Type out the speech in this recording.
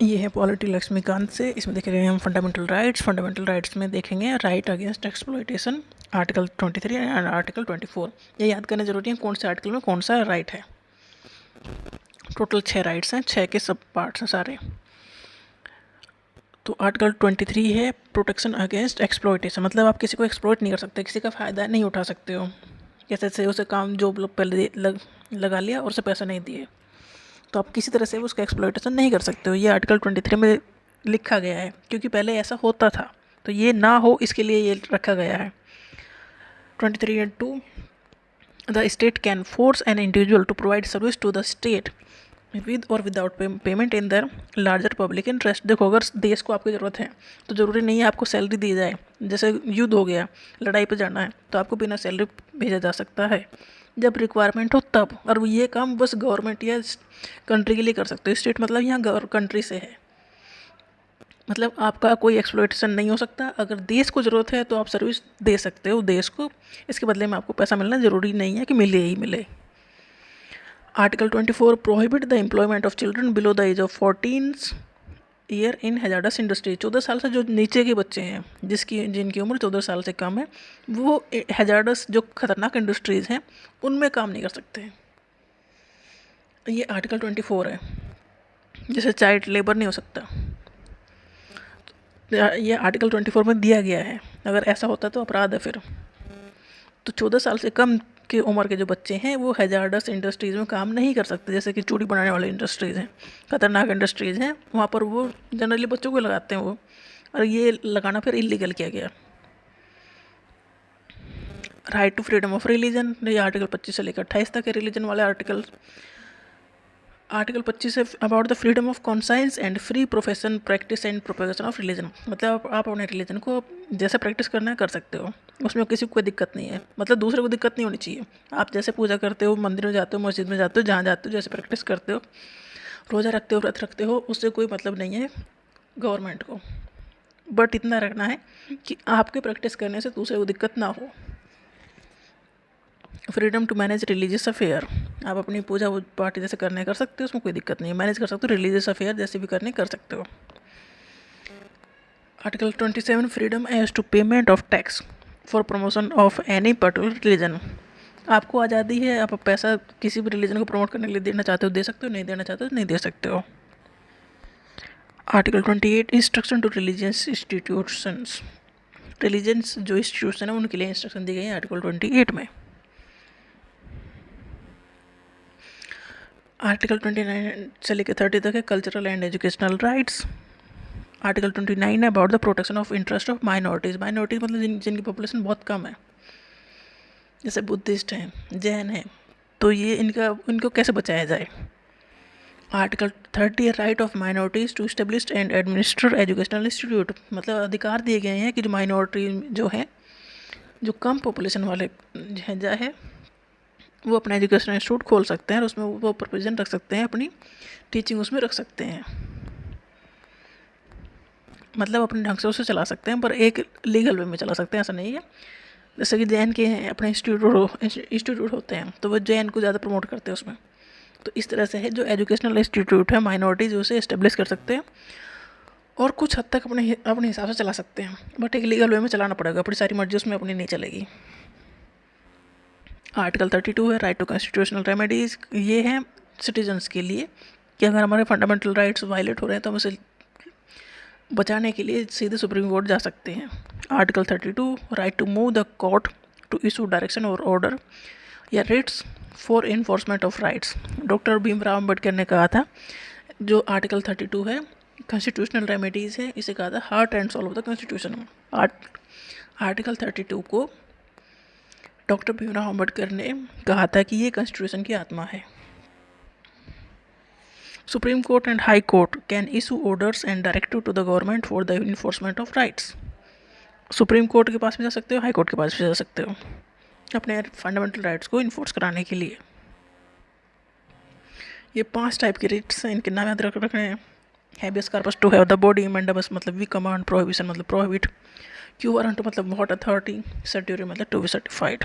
ये है पॉलिटी लक्ष्मीकांत से। इसमें देखेंगे हम फंडामेंटल राइट्स। फंडामेंटल राइट्स में देखेंगे right against exploitation, article 23 and article 24। ये याद करना जरूरी है कौन से आर्टिकल में कौन सा राइट है। टोटल 6 राइट्स हैं, 6 के सब पार्ट्स हैं सारे। तो आर्टिकल 23 है प्रोटेक्शन अगेंस्ट एक्सप्लॉयटेशन, मतलब आप किसी को एक्सप्लॉयट नहीं कर सकते, किसी का फ़ायदा नहीं उठा सकते हो। कैसे से उसे काम जो लोग पहले लगा लिया और उसे पैसा नहीं दिए, तो आप किसी तरह से उसका एक्सप्लॉयटेशन नहीं कर सकते हो। ये आर्टिकल 23 में लिखा गया है, क्योंकि पहले ऐसा होता था, तो ये ना हो इसके लिए ये रखा गया है। 23(2) the state can force an individual to provide service to the state with और without payment in the larger public interest. देखो, अगर देश को आपकी ज़रूरत है तो ज़रूरी नहीं है आपको सैलरी दी जाए। जैसे युद्ध हो गया, लड़ाई पे जाना है, तो आपको बिना सैलरी भेजा जा सकता है जब रिक्वायरमेंट हो तब। और ये काम बस गवर्नमेंट या कंट्री के लिए कर सकते हो। स्टेट मतलब यहाँ कंट्री से है, मतलब आपका कोई एक्सप्लॉयटेशन नहीं हो सकता। अगर देश को ज़रूरत है तो आप सर्विस दे सकते हो देश को, इसके बदले में आपको पैसा मिलना ज़रूरी नहीं है कि मिले ही मिले। Article 24 prohibit the employment of children below the age of 14 year in hazardous industry. 14 साल से जो नीचे के बच्चे हैं, जिनकी उम्र 14 साल से कम है, वो हैजार्डस जो खतरनाक इंडस्ट्रीज़ हैं उनमें काम नहीं कर सकते। ये आर्टिकल 24 है। जैसे चाइल्ड लेबर नहीं हो सकता, ये आर्टिकल 24 में दिया गया है। अगर ऐसा होता तो अपराध है फिर। तो 14 साल से कम की उम्र के जो बच्चे हैं वो हैजार्डस इंडस्ट्रीज़ में काम नहीं कर सकते। जैसे कि चूड़ी बनाने वाली इंडस्ट्रीज़ हैं, खतरनाक इंडस्ट्रीज़ हैं, वहाँ पर वो जनरली बच्चों को लगाते हैं वो, और ये लगाना फिर इलीगल किया गया। Right to freedom of religion, ये आर्टिकल 25 से लेकर 28 तक है रिलीजन वाले आर्टिकल। आर्टिकल 25 है about the freedom of conscience and free profession practice and propagation of religion, मतलब आप अपने रिलीजन को जैसे प्रैक्टिस करना है कर सकते हो, उसमें किसी को कोई दिक्कत नहीं है। मतलब दूसरे को दिक्कत नहीं होनी चाहिए। आप जैसे पूजा करते हो, मंदिर में जाते हो, मस्जिद में जाते हो, जहाँ जाते हो, जैसे प्रैक्टिस करते हो, रोज़ा रखते हो, व्रत रखते हो, उससे कोई मतलब नहीं है गवर्नमेंट को। बट इतना रखना है कि आपके प्रैक्टिस करने से दूसरे को दिक्कत ना हो। Freedom to manage religious affair, आप अपनी पूजा पाठ जैसे करने कर सकते हो, उसमें कोई दिक्कत नहीं है, मैनेज कर सकते हो। रिलीजियस अफेयर जैसे भी करने कर सकते हो। Article 27 freedom as to payment of tax for promotion of any particular religion, आपको आज़ादी है, आप पैसा किसी भी रिलीजन को प्रमोट करने के लिए देना चाहते हो दे सकते हो, नहीं देना चाहते हो नहीं दे सकते हो। Article 28 instruction to religious institutions, religions जो इंस्टीट्यूशन है उनके लिए इंस्ट्रक्शन दी गई है आर्टिकल 28 में। आर्टिकल 29 से लेकर 30 तक है cultural and educational rights. Article 29 है about the protection of interest of minorities. Minorities मतलब जिनकी पॉपुलेशन बहुत कम है, जैसे बुद्धिस्ट हैं, जैन हैं, तो ये इनको कैसे बचाया जाए। आर्टिकल 30 है right of minorities to establish and administer educational institute, मतलब अधिकार दिए गए हैं कि जो माइनॉरिटी जो है, जो कम पॉपुलेशन वाले है, वो अपना एजुकेशनल इंस्टीट्यूट खोल सकते हैं और उसमें वो प्रोविज़न रख सकते हैं, अपनी टीचिंग उसमें रख सकते हैं, मतलब अपने ढंग से उसे चला सकते हैं, पर एक लीगल वे में चला सकते हैं, ऐसा नहीं है। जैसे कि जैन के हैं अपने इंस्टीट्यूट होते हैं, तो वो जैन को ज़्यादा प्रमोट करते हैं उसमें। तो इस तरह से है जो एजुकेशनल इंस्टीट्यूट है माइनॉरिटीज़ उसे इस्टेब्लिश कर सकते हैं और कुछ हद तक अपने हिसाब से चला सकते हैं, बट एक लीगल वे में चलाना पड़ेगा, अपनी सारी मर्जी उसमें अपनी नहीं चलेगी। आर्टिकल 32 है राइट टू कॉन्स्टिट्यूशनल रेमेडीज़, ये है सिटीजन्स के लिए कि अगर हमारे फंडामेंटल राइट्स वायलेट हो रहे हैं तो हम उसे बचाने के लिए सीधे सुप्रीम कोर्ट जा सकते हैं। Article 32 right to move the court to issue direction और ऑर्डर या writs for enforcement of rights. Doctor Bhimrao Ambedkar ने कहा था, जो आर्टिकल 32 है कॉन्स्टिट्यूशनल रेमेडीज़ है, इसे कहा था heart and soul of the constitution. Article 32 को डॉक्टर भीमराव अम्बेडकर ने कहा था कि ये कॉन्स्टिट्यूशन की आत्मा है। Supreme court and high court can issue orders and directive to the government for the enforcement of rights. Supreme court के पास भी जा सकते हो, हाई कोर्ट के पास भी जा सकते हो अपने फंडामेंटल राइट्स को इन्फोर्स कराने के लिए। ये 5 टाइप के रिट्स हैं, इनके नाम याद रखने हैं। Habeas corpus to have the body, mandamus मतलब वी कमांड, प्रोहिबिशन मतलब प्रोहिबिट, क्यू वारंट मतलब व्हाट अथॉरिटी, सर्टिफिकेट मतलब टू बी सर्टिफाइड।